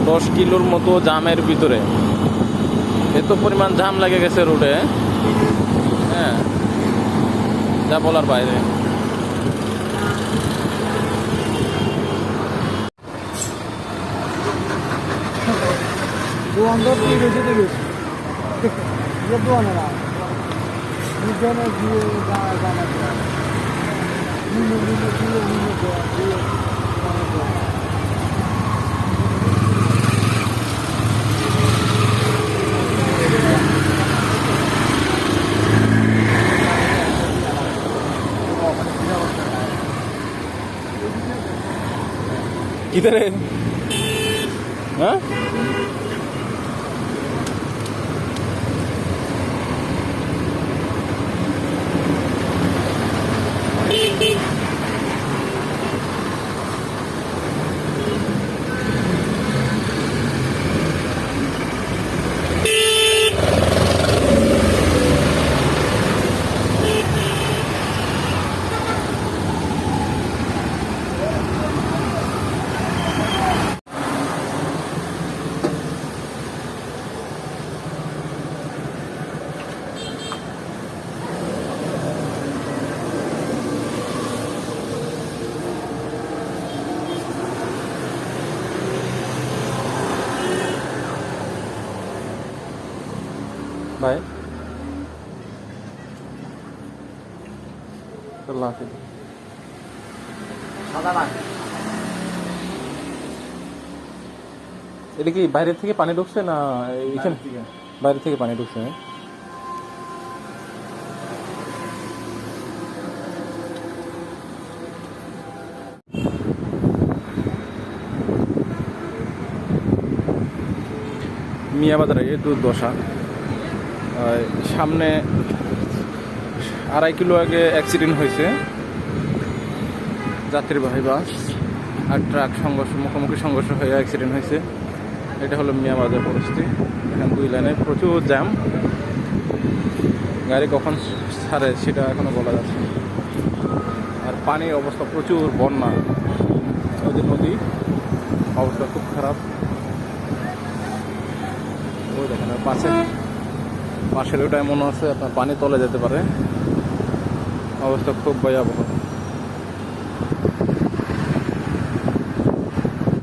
10 কিলোর মতো জামের ভিতরে এত পরিমাণ জাম লেগে গেছে রোডে, হ্যাঁ, যা বলার বাইরে। किधर है? हाँ? भाई अल्लाह हाफिज। এটা কি বাইরে থেকে পানি ঢুকছে না এখানে? বাইরে থেকে পানি ঢুকছে। মিয়াবাজারে এই দুর্দশা। সামনে 2.5 কিলো আগে অ্যাক্সিডেন্ট হয়েছে, যাত্রীবাহী বাস আর ট্রাক মুখোমুখি সংঘর্ষ হয়ে অ্যাক্সিডেন্ট হয়েছে। এটা হলো মিয়াবাজার পরিস্থিতি। এখানে 2 লাইনে প্রচুর জ্যাম, গাড়ি কখন ছাড়ে সেটা এখনো বলা যাচ্ছে। আর পানির অবস্থা প্রচুর, বন্যা, ওদের নদী অবস্থা খুব খারাপ। ওই দেখেন পাশের ওটা এমন আছে আপনার পানি তলে যেতে পারে, অবস্থা খুব ভয়াবহ।